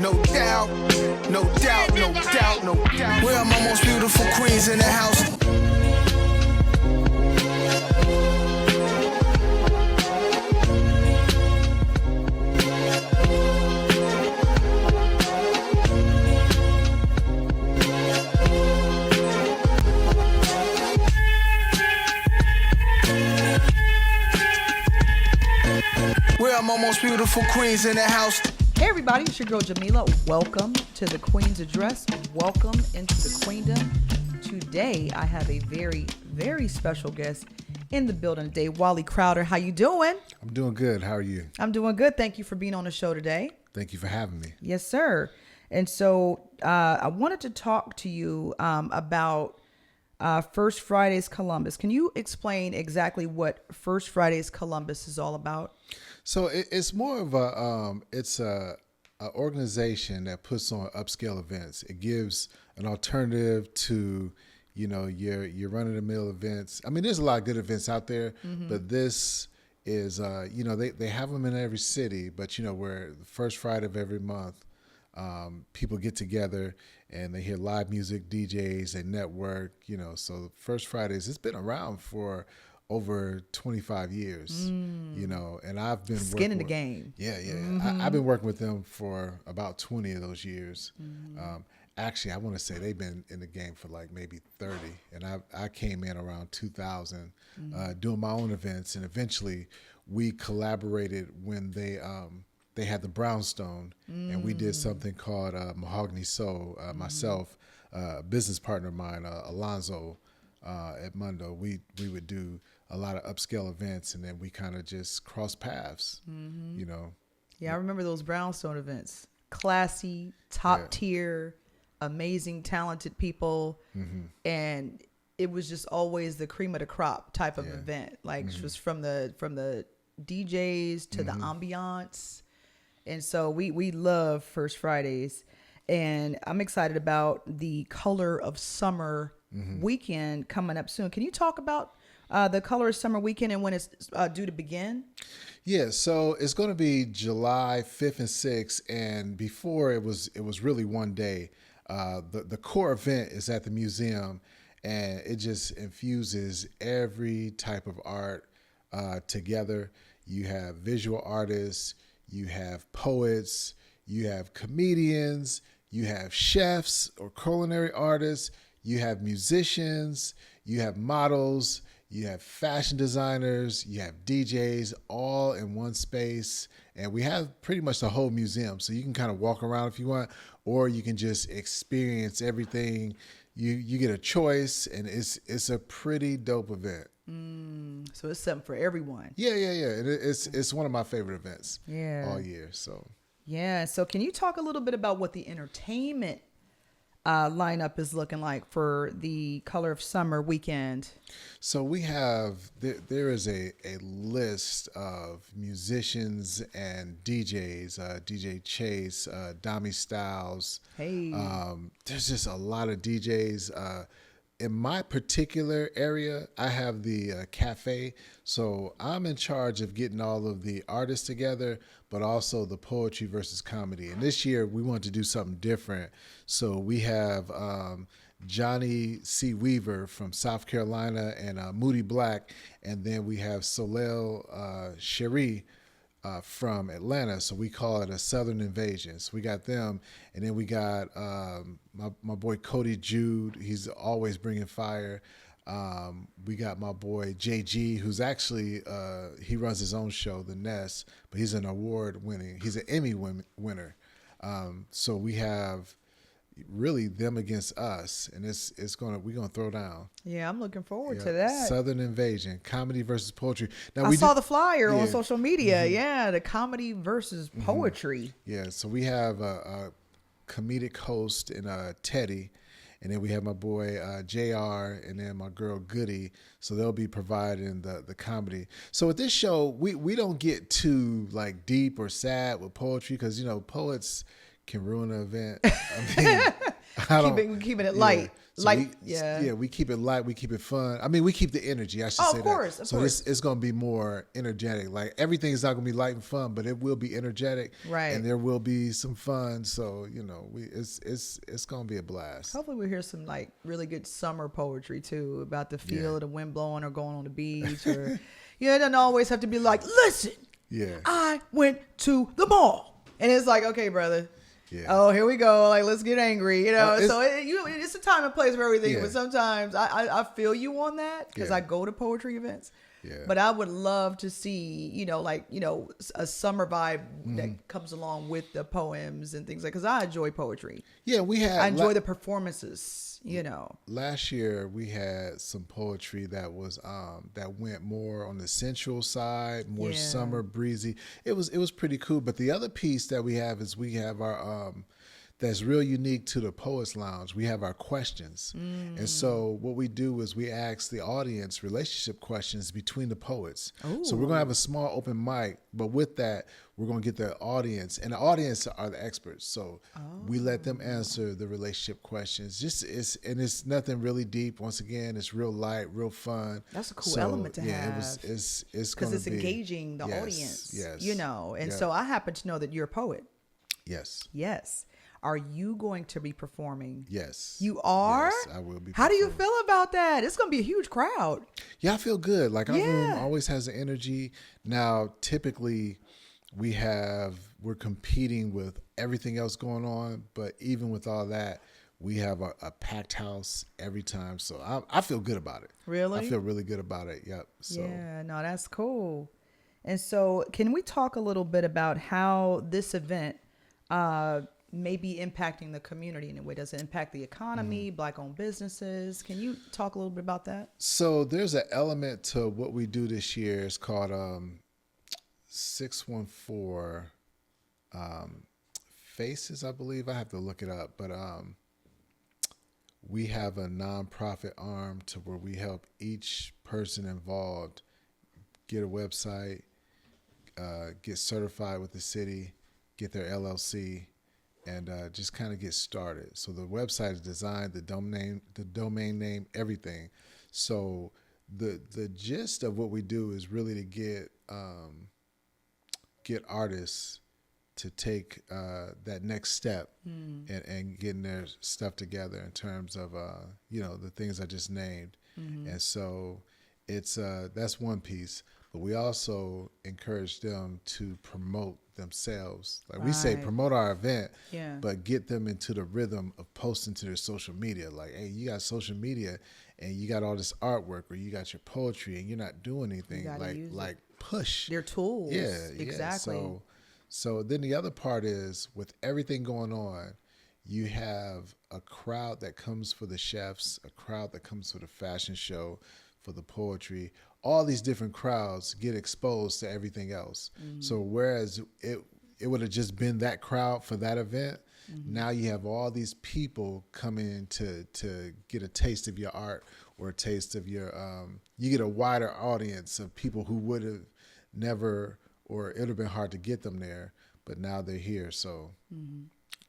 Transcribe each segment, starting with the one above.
no doubt, no doubt, no doubt, no doubt. Where are my most beautiful queens in the house? Where are my most beautiful queens in the house? Hey everybody, it's your girl Jamilah. Welcome to the Queen's Address. Welcome into the Queendom. Today I have a very, very special guest in the building today, Wali Crowder. How you doing? I'm doing good. How are you? I'm doing good. Thank you for being on the show today. Thank you for having me. Yes, sir. And so I wanted to talk to you about First Fridays Columbus. Can you explain exactly what First Fridays Columbus is all about? So it's more of a organization that puts on upscale events. It gives an alternative to, your run of the mill events. I mean, there's a lot of good events out there, but this is, they have them in every city, but where the first Friday of every month, people get together and they hear live music, DJs, they network, so First Fridays, it's been around for over 25 years, and I've been skin in the game. Yeah. I've been working with them for about 20 of those years. Actually, I want to say they've been in the game for like maybe 30, and I came in around 2000 doing my own events, and eventually we collaborated when they had the Brownstone, and we did something called Mahogany Soul. Myself, a business partner of mine, Alonzo Edmundo, we would do a lot of upscale events, and then we kind of just cross paths, Yeah, I remember those Brownstone events. Classy, top tier, amazing, talented people. And it was just always the cream of the crop type of event. Like it was from the DJs to the ambiance. And so we love First Fridays. And I'm excited about the Color of Summer weekend coming up soon. Can you talk about the Color of Summer weekend and when it's due to begin? Yeah, so it's going to be July 5th and 6th, and before it was really one day. The core event is at the museum, and it just infuses every type of art together. You have visual artists, you have poets, you have comedians, you have chefs or culinary artists, you have musicians, you have models, you have fashion designers, you have DJs, all in one space. And we have pretty much the whole museum. So you can kind of walk around if you want, or you can just experience everything. You get a choice, and it's a pretty dope event. So it's something for everyone. Yeah. It's one of my favorite events all year. So can you talk a little bit about what the entertainment lineup is looking like for the Color of Summer weekend? So we have, there is a list of musicians and DJs, DJ Chase, Dami Styles. Hey. There's just a lot of DJs. In my particular area, I have the cafe, so I'm in charge of getting all of the artists together, but also the poetry versus comedy. And this year, we wanted to do something different. So we have Johnny C. Weaver from South Carolina and Moody Black, and then we have Soleil Cherie from Atlanta, so we call it a Southern Invasion. So we got them, and then we got my boy Cody Jude. He's always bringing fire. We got my boy JG, who's actually he runs his own show, The Nest, but he's an he's an Emmy winner. So we have really them against us, and we're gonna throw down. Yeah, I'm looking forward to that. Southern Invasion, comedy versus poetry. Now I saw the flyer on social media. Yeah, the comedy versus poetry. Yeah, so we have a comedic host in Teddy, and then we have my boy JR, and then my girl Goody. So they'll be providing the comedy. So with this show, we don't get too like deep or sad with poetry, because poets can ruin an event. I mean, keeping it light. So light. we keep it light. We keep it fun. I mean, we keep the energy. I should say of course, that. Of so course. it's going to be more energetic. Like everything is not going to be light and fun, but it will be energetic. Right. And there will be some fun. So it's going to be a blast. Hopefully we'll hear some like really good summer poetry too, about the feel of the wind blowing or going on the beach, or it doesn't always have to be like, listen, I went to the mall, and it's like, okay, brother. Yeah. Oh, here we go. Like, let's get angry. It's a time and place for everything. Yeah. But sometimes I feel you on that because I go to poetry events. Yeah. But I would love to see, a summer vibe that comes along with the poems and things like. Because I enjoy poetry. Yeah, I enjoy the performances. Last year we had some poetry that was that went more on the sensual side, more summer breezy. It was pretty cool. But the other piece that we have is we have our that's real unique to the Poets Lounge. We have our questions. And so what we do is we ask the audience relationship questions between the poets. Ooh. So we're going to have a small open mic, but with that, we're going to get the audience, and the audience are the experts. So we let them answer the relationship questions. It's nothing really deep. Once again, it's real light, real fun. That's a cool element to have. It's because it's engaging the audience. Yes. And so I happen to know that you're a poet. Yes. Are you going to be performing? Yes. You are? Yes, I will be. How do you feel about that? It's going to be a huge crowd. Yeah, I feel good. Like our room always has the energy. Now, typically we're competing with everything else going on, but even with all that, we have a packed house every time. So I feel good about it. Really? I feel really good about it. Yep. So. Yeah, no, that's cool. And so can we talk a little bit about how this event may be impacting the community in a way? Does it impact the economy, Black-owned businesses? Can you talk a little bit about that? So there's an element to what we do this year. It's called 614 Faces, I believe. I have to look it up. But we have a nonprofit arm to where we help each person involved get a website, get certified with the city, get their LLC, and just kind of get started. So the website is designed, the domain name, everything. So the gist of what we do is really to get artists to take that next step and getting their stuff together in terms of the things I just named. And so it's that's one piece. But we also encourage them to promote themselves. Like we say, promote our event, but get them into the rhythm of posting to their social media. Like, hey, you got social media and you got all this artwork, or you got your poetry and you're not doing anything. Like push their tools. Yeah, exactly. Yeah. So then the other part is, with everything going on, you have a crowd that comes for the chefs, a crowd that comes for the fashion show, for the poetry. All these different crowds get exposed to everything else. So whereas it would have just been that crowd for that event, now you have all these people coming to get a taste of your art, or a taste of your you get a wider audience of people who would have never, or it would have been hard to get them there, but now they're here. So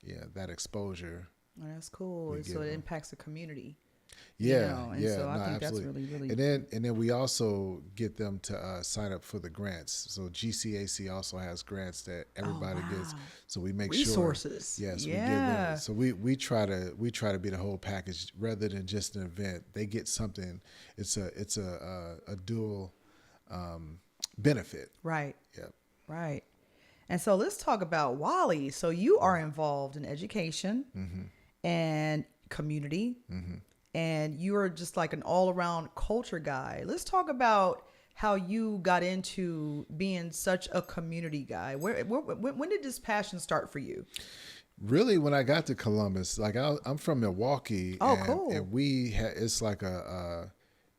yeah, that exposure. Well, that's cool. So it impacts the community. Yeah, So I think absolutely. That's really. And then we also get them to sign up for the grants. So GCAC also has grants that everybody gets. So we make resources. Sure. Yes, we give them. So we try to be the whole package rather than just an event. They get something. It's a dual benefit. Right. Yep. Right. And so let's talk about Wali. So you are involved in education and community. And you are just like an all-around culture guy. Let's talk about how you got into being such a community guy. When did this passion start for you? Really, when I got to Columbus, like I'm from Milwaukee. Oh, cool. And it's like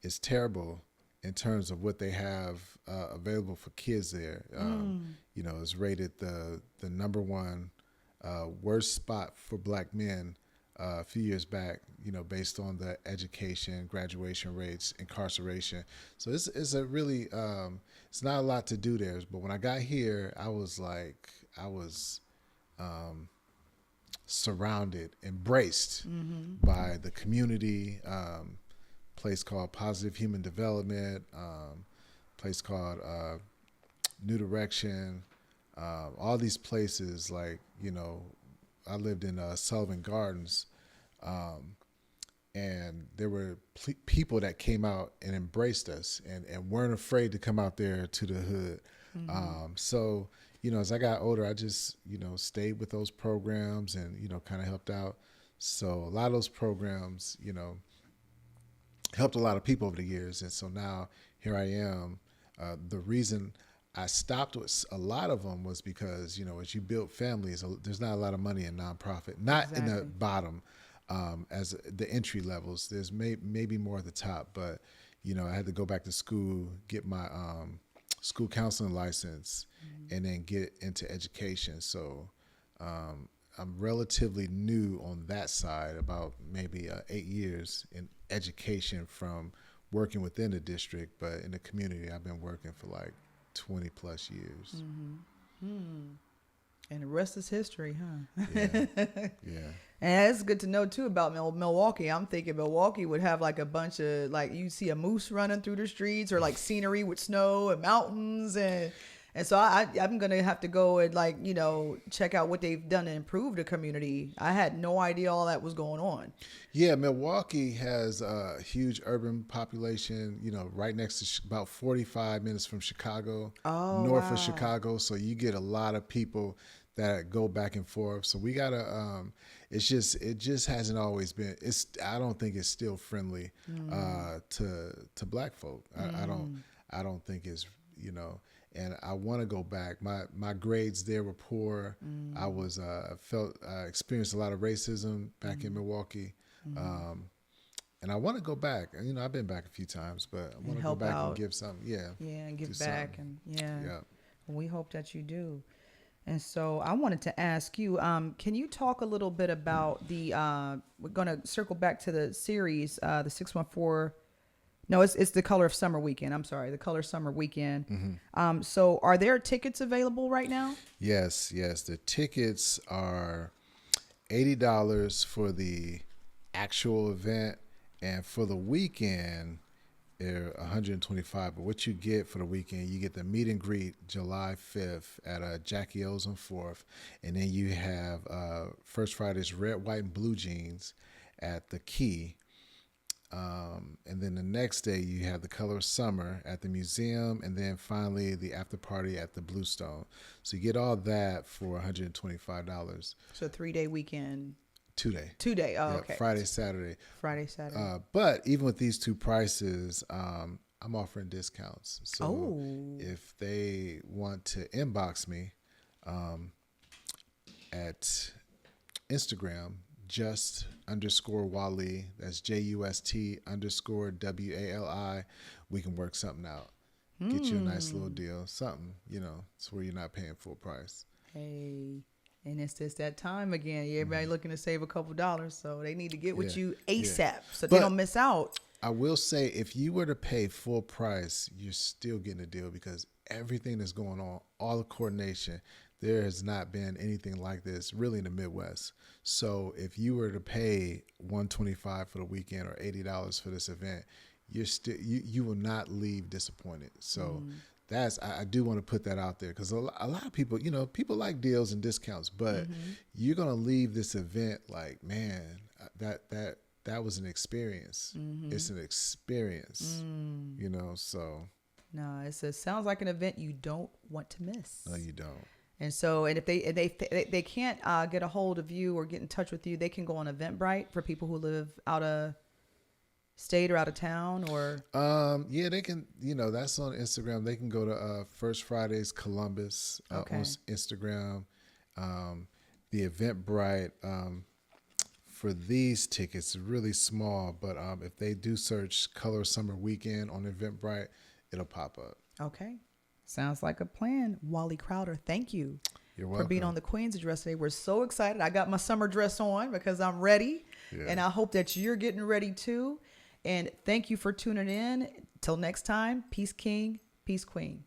it's terrible in terms of what they have available for kids there. It's rated the number one worst spot for Black men a few years back, based on the education, graduation rates, incarceration. So it's a really, it's not a lot to do there. But when I got here, I was surrounded, embraced by the community. Place called Positive Human Development. Place called New Direction. All these places, like, you know, I lived in Sullivan Gardens, and there were people that came out and embraced us and weren't afraid to come out there to the hood. So, you know, as I got older, I just, you know, stayed with those programs and, you know, kind of helped out. So a lot of those programs, you know, helped a lot of people over the years. And so now here I am. The reason I stopped with a lot of them was because, you know, as you build families, there's not a lot of money in nonprofit, not in the bottom. As the entry levels, there's maybe more at the top, but, you know, I had to go back to school, get my school counseling license, and then get into education. So I'm relatively new on that side, about maybe 8 years in education from working within the district, but in the community, I've been working for like 20 plus years. And the rest is history, huh? Yeah. And it's good to know too about Milwaukee. I'm thinking Milwaukee would have like a bunch of, like, you see a moose running through the streets, or like scenery with snow and mountains, and so I'm gonna have to go and, like, you know, check out what they've done to improve the community. I had no idea all that was going on. Yeah, Milwaukee has a huge urban population, you know, right next to about 45 minutes from Chicago, north of Chicago. So you get a lot of people that go back and forth. So we gotta, it just hasn't always been, I don't think it's still friendly to black folk. I don't think it's, you know, and I want to go back. My grades there were poor. I was experienced a lot of racism back in Milwaukee, and I want to go back. And, you know, I've been back a few times, but I want to go back and give something. Yeah, and give back, something. and we hope that you do. And so I wanted to ask you, can you talk a little bit about the? We're going to circle back to the series, the 614. No, it's the Color of Summer Weekend. I'm sorry, the Color Summer Weekend. So are there tickets available right now? Yes. The tickets are $80 for the actual event, and for the weekend, they're $125. But what you get for the weekend, you get the meet and greet July 5th at Jackie O's on 4th, and then you have First Friday's Red, White, and Blue Jeans at the Key. And then the next day you have the Color of Summer at the museum, and then finally the after party at the Bluestone. So you get all that for $125. So 3-day weekend. 2-day. 2-day. Oh, yeah, okay. Friday, Saturday. But even with these two prices, I'm offering discounts. So if they want to inbox me at Instagram, just_Wali, that's JUST_WALI, we can work something out. Get you a nice little deal, something, you know, it's where you're not paying full price. Hey, and it's just that time again. Everybody looking to save a couple dollars, so they need to get with you ASAP so they don't miss out. I will say, if you were to pay full price, you're still getting a deal, because everything that's going on, all the coordination, there has not been anything like this really in the Midwest. So if you were to pay $125 for the weekend or $80 for this event, you're still you will not leave disappointed. So I do want to put that out there, because a lot of people, you know, people like deals and discounts, but you're gonna leave this event like, man, that was an experience. It's an experience, you know. So no, it sounds like an event you don't want to miss. No, you don't. And so, and if they can't get a hold of you or get in touch with you, they can go on Eventbrite for people who live out of state or out of town, or they can, you know, that's on Instagram. They can go to First Fridays Columbus on Instagram. The Eventbrite for these tickets is really small, but if they do search Color Summer Weekend on Eventbrite, it'll pop up. Okay. Sounds like a plan. Wali Crowder, thank you. You're welcome. For being on the Queen's Address today. We're so excited. I got my summer dress on because I'm ready. And I hope that you're getting ready too. And thank you for tuning in. Till next time, peace king, peace queen.